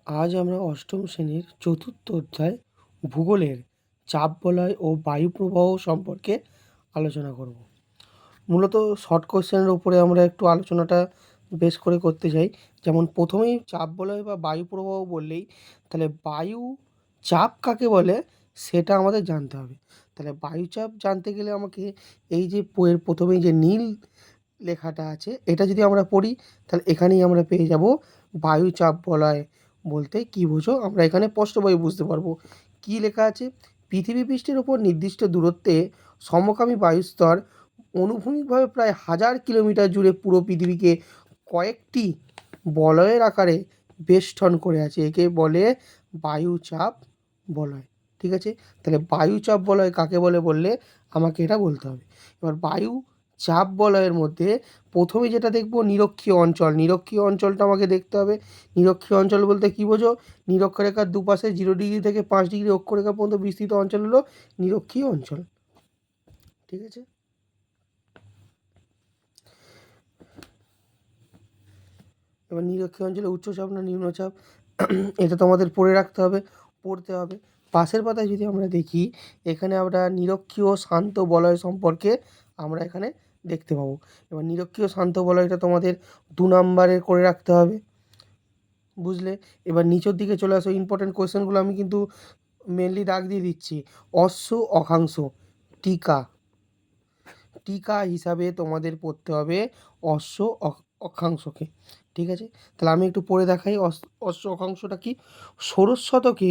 আজ আমরা অষ্টম শ্রেণীর চতুর্থ অধ্যায় ভূগোলের চাপ বলয় ও বায়ু প্রবাহ সম্পর্কে আলোচনা করব। মূলত শর্ট কোশ্চেনের উপরে আমরা একটু আলোচনাটা বেশ করে করতে চাই। যেমন প্রথমেই চাপ বলয় বা বায়ু প্রবাহ বললেই তাহলে বায়ু চাপ কাকে বলে সেটা আমাদের জানতে হবে। তাহলে বায়ু চাপ জানতে গেলে আমাকে এই যে বইয়ের প্রথমেই যে নীল লেখাটা আছে এটা যদি আমরা পড়ি তাহলে এখানেই আমরা পেয়ে যাব বায়ু চাপ বলয় বলতে কী বোঝো, আমরা এখানে স্পষ্টভাবে বুঝতে পারবো। কী লেখা আছে? পৃথিবী পৃষ্ঠের ওপর নির্দিষ্ট দূরত্বে সমকামী বায়ুস্তর অনুভূমিকভাবে প্রায় 1000 কিলোমিটার জুড়ে পুরো পৃথিবীকে কয়েকটি বলয়ের আকারে বেষ্টন করে আছে। একে বলে বায়ুচাপ বলয়। ঠিক আছে? তাহলে বায়ুচাপ বলয় কাকে বলে বললে আমাকে এটা বলতে হবে। এবার বায়ু চাপ বলয়ের মধ্যে প্রথমে যেটা দেখব নিরক্ষীয় অঞ্চল। নিরক্ষীয় অঞ্চলটা আমাকে দেখতে হবে। নিরক্ষীয় অঞ্চল বলতে কী বোঝো? নিরক্ষরেখার দুপাশে 0 ডিগ্রি থেকে 5 ডিগ্রি অক্ষরেখা পর্যন্ত বিস্তৃত অঞ্চল হলো নিরক্ষীয় অঞ্চল। ঠিক আছে? এবার নিরক্ষীয় অঞ্চলে উচ্চচাপ না নিম্নচাপ এটা তোমাদের পড়তে হবে। পাশের পাতায় যদি আমরা দেখি এখানে আমরা নিরক্ষীয় শান্ত বলয় সম্পর্কে আমরা এখানে দেখতে পাবো। এবার নিরক্ষীয় শান্ত বলয়টা তোমাদের 2 নাম্বারের করে রাখতে হবে। বুঝলে? এবার নিচের দিকে চলে আসো। ইম্পর্টেন্ট কোয়েশ্চেনগুলো আমি কিন্তু মেনলি দাগ দিয়ে দিচ্ছি। অশ্ব অক্ষাংশ টিকা টিকা হিসাবে তোমাদের পড়তে হবে অশ্ব অক্ষাংশকে। ঠিক আছে? তাহলে আমি একটু পড়ে দেখাই অশ্ব অক্ষাংশটা কি। ষোড়শ শতকে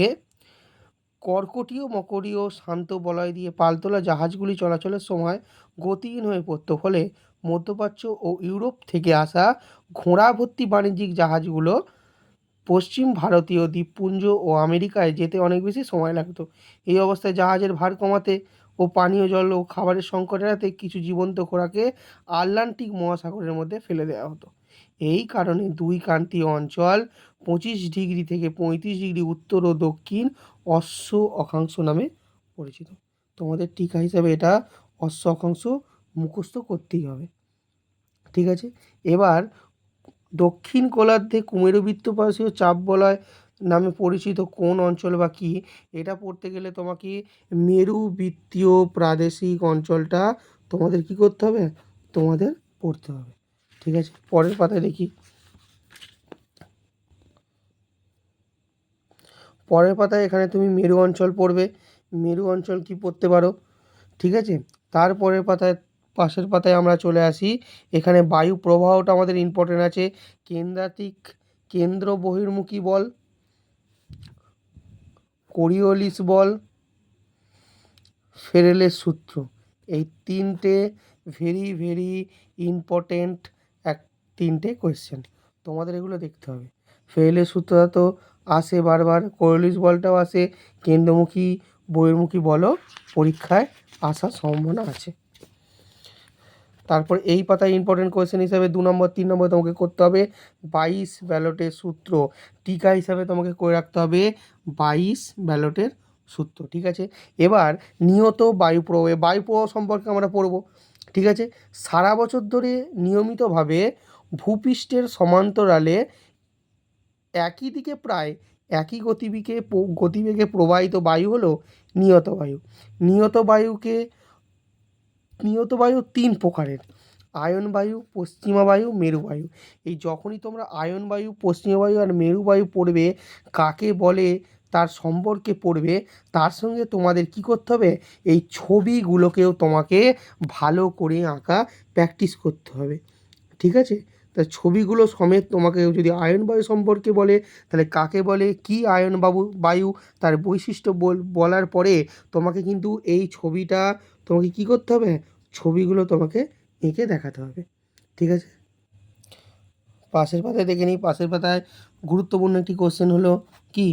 কর্কটীয় মকরীয় শান্ত বলয় দিয়ে পালতোলা জাহাজগুলি চলাচলের সময় গতিহীন হয়ে পড়ত। ফলে মধ্যপ্রাচ্য ও ইউরোপ থেকে আসা ঘোড়া ভর্তি বাণিজ্যিক জাহাজগুলো পশ্চিম ভারতীয় দ্বীপপুঞ্জ ও আমেরিকায় যেতে অনেক বেশি সময় লাগতো। এই অবস্থায় জাহাজের ভার কমাতে ও পানীয় জল ও খাবারের সংকট এড়াতে কিছু জীবন্ত ঘোড়াকে আটলান্টিক মহাসাগরের মধ্যে ফেলে দেওয়া হতো। এই কারণে দুই ক্রান্তীয় অঞ্চল 25 ডিগ্রি থেকে 35 ডিগ্রি উত্তর ও দক্ষিণ অশ্ব অক্ষাংশ নামে পরিচিত। তোমাদের টিকা হিসাবে এটা অশ্ব অক্ষাংশ মুখস্থ করতেই হবে। ঠিক আছে? এবার দক্ষিণ গোলার্ধে কুমেরুবৃত্তপার্শ্বীয় চাপ বলয় নামে পরিচিত কোন অঞ্চল বা কী? এটা পড়তে গেলে তোমাকে মেরুবৃত্তীয় প্রাদেশিক অঞ্চলটা তোমাদের কী করতে হবে? তোমাদের পড়তে হবে। ঠিক আছে? পরের পাতায় দেখি। পরের পাতায় এখানে তুমি মেরু অঞ্চল পড়বে। মেরু অঞ্চল কি পড়তে পারো? ঠিক আছে? তারপরের পাতায় পাশের পাতায় আমরা চলে আসি। এখানে বায়ু প্রবাহটা আমাদের ইম্পর্টেন্ট আছে। কেন্দ্রাতিক কেন্দ্র বহির্মুখী বল, কোরিওলিস বল, ফেরেলের সূত্র, এই তিনটে ভেরি ইম্পর্টেন্ট তিনটে কোয়েশ্চেন। তোমাদের এগুলো দেখতে হবে। ফেরেলের সূত্রটা তো আসে বারবার, কোরিওলিস বলটাও আসে, কেন্দ্রমুখী বহির্মুখী বলও পরীক্ষায় আসার সম্ভাবনা আছে। তারপর এই পাতায় ইম্পর্টেন্ট কোয়েশ্চেন হিসাবে 2 নম্বর 3 নম্বর তোমাকে করতে হবে 22 ব্যালটের সূত্র। টিকা হিসাবে তোমাকে করে রাখতে হবে 22 ব্যালটের সূত্র। ঠিক আছে? এবার নিয়ত বায়ু প্রবাহ সম্পর্কে আমরা পড়ব। ঠিক আছে? সারা বছর ধরে নিয়মিতভাবে ভূপৃষ্ঠের সমান্তরালে একই দিকে প্রায় একই গতিবেগে প্রবাহিত বায়ু হলো নিয়ত বায়ু। নিয়ত বায়ু 3 প্রকারের: আয়ন বায়ু, পশ্চিমা বায়ু, মেরু বায়ু। এই যখনই তোমরা আয়ন বায়ু, পশ্চিমা বায়ু আর মেরু বায়ু পড়বে কাকে বলে তার সম্পর্কে পড়বে, তার সঙ্গে তোমাদের কি করতে হবে? এই ছবিগুলোকেও তোমাকে ভালো করে আঁকা প্র্যাকটিস করতে হবে। ঠিক আছে? তা ছবিগুলো সমেত তোমাকে যদি আয়ন বায়ু সম্পর্কে বলে তাহলে কাকে বলে, কি আয়ন বায়ু, তার বৈশিষ্ট্য বলার পরে তোমাকে কিন্তু এই ছবিটা তোমাকে কি করতে হবে? ছবিগুলো তোমাকে এঁকে দেখাতে হবে। ঠিক আছে? পাশের পাতায় দেখে নিই। পাশের পাতায় গুরুত্বপূর্ণ একটি কোশ্চেন হলো কি,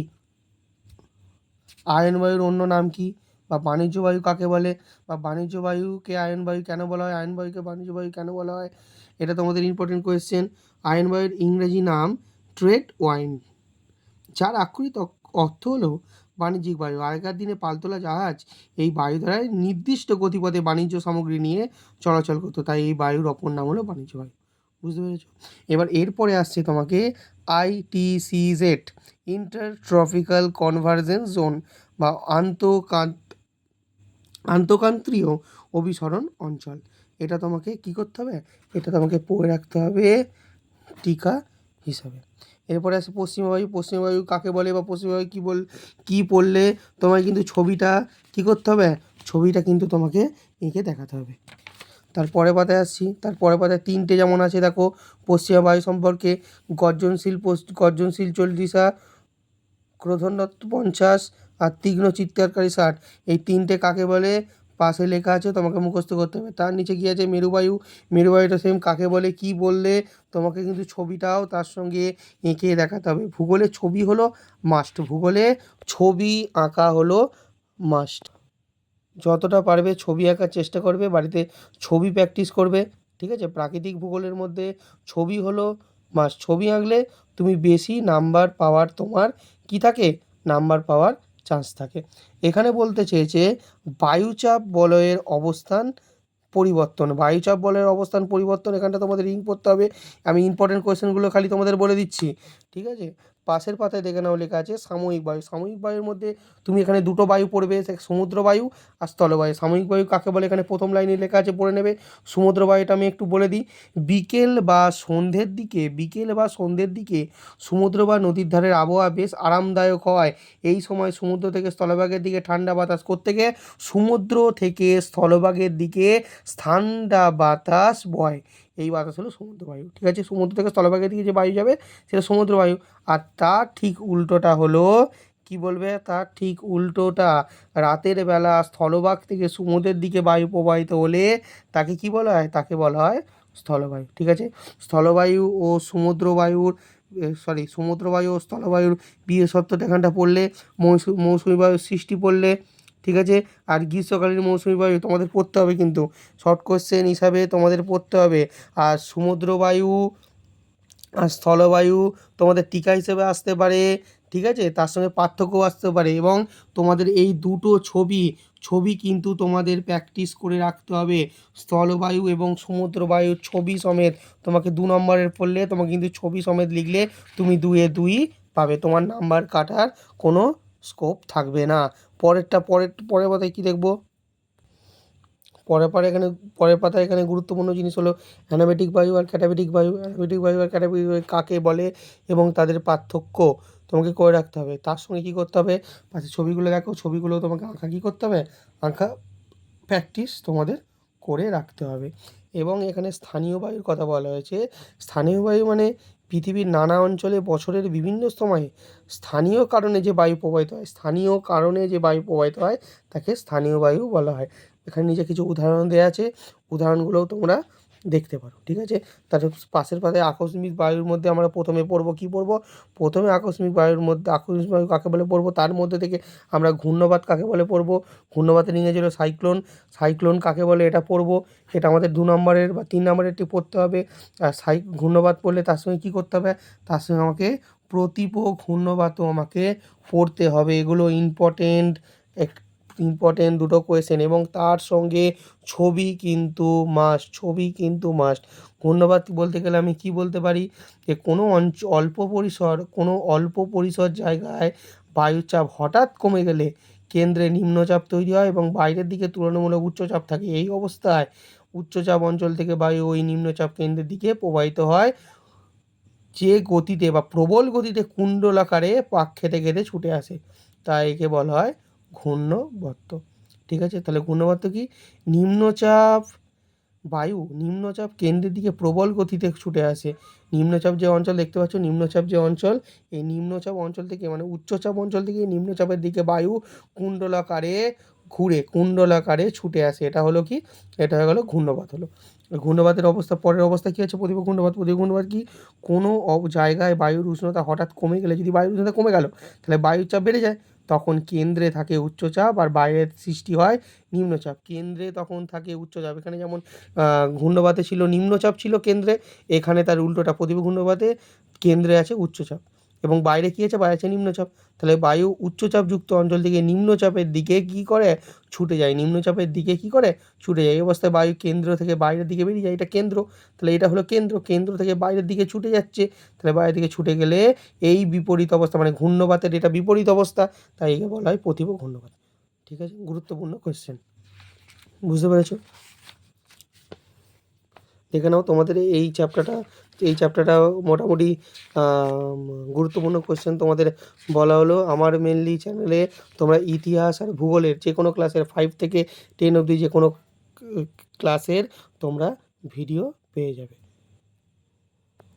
আয়ন বায়ুর অন্য নাম কি, বা বাণিজ্য বায়ু কাকে বলে, বা বাণিজ্য বায়ুকে আয়ন বায়ু কেন বলা হয়, আয়ন বায়ুকে বাণিজ্য বায়ু কেন বলা হয়? এটা তোমাদের ইম্পর্টেন্ট কোয়েশ্চেন। আয়ন বায়ুর ইংরেজি নাম ট্রেড ওয়াইন, যার আক্ষরিক অর্থ হলো বাণিজ্যিক বায়ু। আগেকার দিনে পালতোলা জাহাজ এই বায়ু দ্বারায় নির্দিষ্ট গতিপথে বাণিজ্য সামগ্রী নিয়ে চলাচল করতো, তাই এই বায়ুর অপর নাম হলো বাণিজ্য বায়ু। বুঝতে পেরেছো? এবার এরপরে আসছে তোমাকে ITCZ, inter tropical convergence zone বা আন্তঃক্রান্তীয় অভিসরণ অঞ্চল। এটা তোমাকে কী করতে হবে? এটা তোমাকে পড়ে রাখতে হবে টিকা হিসাবে। এরপরে আসে পশ্চিমা বায়ু। পশ্চিমা বায়ু কাকে বলে বা পশ্চিমা বায়ু কী পড়লে তোমায় কিন্তু ছবিটা কী করতে হবে? ছবিটা কিন্তু তোমাকে এঁকে দেখাতে হবে। তারপরে পাতায় আসছি। তারপরে পাতায় 3টে যেমন আছে দেখো পশ্চিমা বায়ু সম্পর্কে, গর্জনশীল 40, ক্রোধনরত 50 আর তীক্ষ্ণ চিৎকারকারী 60। এই 3টে কাকে বলে পাশে লেখা আছে, তোমাকে মুখস্থ করতে হবে। তার নিচে কী আছে? মেরুবায়ু। মেরুবায়ুটা সেম কাকে বলে কী বললে তোমাকে কিন্তু ছবিটাও তার সঙ্গে এঁকে দেখাতে হবে। ভূগোলে ছবি হলো মাস্ট, ভূগোলে ছবি আঁকা হলো মাস্ট। যতটা পারবে ছবি আঁকার চেষ্টা করবে, বাড়িতে ছবি প্র্যাকটিস করবে, ঠিক আছে? প্রাকৃতিক ভূগোলের মধ্যে ছবি হলো মাস্ট। ছবি আঁকলে তুমি বেশি নাম্বার পাওয়ার তোমার কী থাকে? নাম্বার পাওয়ার চান্স থাকে। এখানে বলতে চেয়েছে বায়ুচাপ বলয়ের অবস্থান পরিবর্তন। বায়ুচাপ বলয়ের অবস্থান পরিবর্তন, এখানটা তোমাদের রিং পড়তে হবে। আমি ইম্পর্টেন্ট কোয়েশ্চেনগুলো খালি তোমাদের বলে দিচ্ছি, ঠিক আছে? পাশের পাতায় দেখে নাও লেখা আছে সাময়িক বায়ু। সাময়িক বায়ুর মধ্যে তুমি এখানে দুটো বায়ু পড়বে, সমুদ্র বায়ু আর স্থলবায়ু। সাময়িক বায়ু কাকে বলে এখানে প্রথম লাইনে লেখা আছে, পড়ে নেবে। সমুদ্র বায়ুটা আমি একটু বলে দিই। বিকেল বা সন্ধ্যের দিকে সমুদ্র বা নদীর ধারের আবহাওয়া বেশ আরামদায়ক হয়। এই সময় সমুদ্র থেকে স্থলভাগের দিকে ঠান্ডা বাতাস কোত্থেকে? সমুদ্র থেকে স্থলভাগের দিকে ঠান্ডা বাতাস বয়। এই বাতাস হলো সমুদ্র বায়ু, ঠিক আছে? সমুদ্র থেকে স্থলভাগের দিকে যে বায়ু যাবে সেটা সমুদ্র বায়ু। আর তার ঠিক উল্টোটা হলো, কি বলবে? তার ঠিক উল্টোটা, রাতের বেলা স্থলভাগ থেকে সমুদ্রের দিকে বায়ু প্রবাহিত হলে তাকে কি বলা হয়? তাকে বলা হয় স্থলবায়ু, ঠিক আছে? স্থলবায়ু ও সমুদ্র বায়ু ও স্থলবায়ুর বিশেষত্বটা এখানটা পড়লে, মৌসুমী বায়ুর সৃষ্টি পড়লে, ঠিক আছে? আর গ্রীষ্মকালীন মৌসুমী বায়ু তোমাদের পড়তে হবে, কিন্তু শর্ট কোশ্চেন হিসাবে তোমাদের পড়তে হবে। আর সমুদ্র বায়ু আর স্থলবায়ু তোমাদের টিকা হিসেবে আসতে পারে, ঠিক আছে? তার সঙ্গে পার্থক্যও আসতে পারে। এবং তোমাদের এই দুটো ছবি কিন্তু তোমাদের প্র্যাকটিস করে রাখতে হবে। স্থলবায়ু এবং সমুদ্র বায়ুর ছবি সমেত তোমাকে 2 নম্বরের পড়লে তোমাকে কিন্তু ছবি সমেত লিখলে তুমি 2-এ 2 পাবে, তোমার নাম্বার কাটার কোনো স্কোপ থাকবে না। পরের পাতায় কী দেখব? পরের পাতায় এখানে গুরুত্বপূর্ণ জিনিস হলো অ্যানাবেটিক বায়ু আর ক্যাটাবেটিক বায়ু। অ্যানাবেটিক বায়ু আর ক্যাটাবেটিক বায়ু কাকে বলে এবং তাদের পার্থক্য তোমাকে করে রাখতে হবে। তার সঙ্গে কী করতে হবে? পাশে ছবিগুলো দেখো, ছবিগুলো তোমাকে আঁকা কী করতে হবে? আঁকা প্র্যাকটিস তোমাদের করে রাখতে হবে। এবং এখানে স্থানীয় বায়ুর কথা বলা হয়েছে। স্থানীয় বায়ু মানে পৃথিবীর নানা অঞ্চলে বছরের বিভিন্ন সময়ে স্থানীয় কারণে যে বায়ু প্রবাহিত হয় তাকে স্থানীয় বায়ু বলা হয়। এখানে নিচে কিছু উদাহরণ দেওয়া আছে, উদাহরণগুলোও তোমরা দেখতে পারো, ঠিক আছে? তার পাশের পাতায় আকস্মিক বায়ুর মধ্যে আমরা প্রথমে পড়ব, কী পড়ব? প্রথমে আকস্মিক বায়ু কাকে বলে পড়ব। তার মধ্যে থেকে আমরা ঘূর্ণবাত কাকে বলে পড়ব। ঘূর্ণবাতের ইংরেজি হলো সাইক্লোন। সাইক্লোন কাকে বলে এটা পড়ব। এটা আমাদের 2 নম্বরের বা 3 নম্বরেরটি পড়তে হবে। আর ঘূর্ণবাত পড়লে তার সঙ্গে কী করতে হবে? তার সঙ্গে আমাকে প্রতীপ ঘূর্ণবাতও আমাকে পড়তে হবে। এগুলো ইম্পর্টেন্ট দুটো কোয়েশ্চেন। এবং তার সঙ্গে ছবি কিন্তু মাস্ট। ঘূর্ণবাত বলতে গেলে আমি কি বলতে পারি? যে কোনো অল্প পরিসর জায়গায় বায়ুচাপ হঠাৎ কমে গেলে কেন্দ্রে নিম্নচাপ তৈরি হয় এবং বাইরের দিকে তুলনামূলক উচ্চচাপ থাকে। এই অবস্থায় উচ্চচাপ অঞ্চল থেকে বায়ু ওই নিম্নচাপ কেন্দ্রের দিকে প্রবাহিত হয়, যে গতিতে বা প্রবল গতিতে কুণ্ডলাকারে পাক খেতে ছুটে আসে, তাই একে বলা হয় ঘূর্ণবর্ত, ঠিক আছে? তাহলে ঘূর্ণবর্ত কি? নিম্নচাপ কেন্দ্রের দিকে প্রবল গতিতে ছুটে আসে। নিম্নচাপ যে অঞ্চল দেখতে পাচ্ছ, এই নিম্নচাপ অঞ্চল থেকে মানে উচ্চচাপ অঞ্চল থেকে নিম্নচাপের দিকে বায়ু কুণ্ডলাকারে ছুটে আসে। এটা হলো কি? এটা হয়ে গেল ঘূর্ণবাত হলো। ঘূর্ণবাতের অবস্থা, পরের অবস্থা কী আছে? প্রতিকূল ঘূর্ণবাত কি? কোনো জায়গায় বায়ুর উষ্ণতা হঠাৎ কমে গেলে, যদি বায়ুর উষ্ণতা কমে গেল তাহলে বায়ুর চাপ বেড়ে যায়, তখন কেন্দ্রে থাকে উচ্চচাপ আর বাইরের সৃষ্টি হয় নিম্নচাপ। কেন্দ্রে তখন থাকে উচ্চচাপ। এখানে যেমন ঘূর্ণবাতে ছিল নিম্নচাপ ছিল কেন্দ্রে, এখানে তার উল্টোটা, প্রতিকূল ঘূর্ণবাতে কেন্দ্রে আছে উচ্চচাপ। এবং বাইরে কী আছে, বাইরে আছে নিম্নচাপ। তাহলে বায়ু উচ্চচাপযুক্ত অঞ্চল থেকে নিম্নচাপের দিকে কী করে, ছুটে যায়। নিম্নচাপের দিকে কী করে, ছুটে যায়। এই অবস্থায় বায়ু কেন্দ্র থেকে বাইরের দিকে বেরিয়ে যায়, এটা কেন্দ্র। তাহলে এটা হলো কেন্দ্র, কেন্দ্র থেকে বাইরের দিকে ছুটে যাচ্ছে। তাহলে বাইরের দিকে ছুটে গেলে এই বিপরীত অবস্থা, মানে ঘূর্ণবাতের এটা বিপরীত অবস্থা, তাই একে বলা হয় প্রতিভ ঘূর্ণবাত। ঠিক আছে, গুরুত্বপূর্ণ কোয়েশ্চেন, বুঝতে পেরেছো? দেখে নাও তোমাদের এই চ্যাপ্টারটা মোটামুটি গুরুত্বপূর্ণ কোয়েশ্চেন তোমাদের বলা হলো। আমার মেনলি চ্যানেলে তোমরা ইতিহাস আর ভূগোলের যে কোনো ক্লাসের 5 থেকে 10 অবধি যে কোনো ক্লাসের তোমরা ভিডিও পেয়ে যাবে।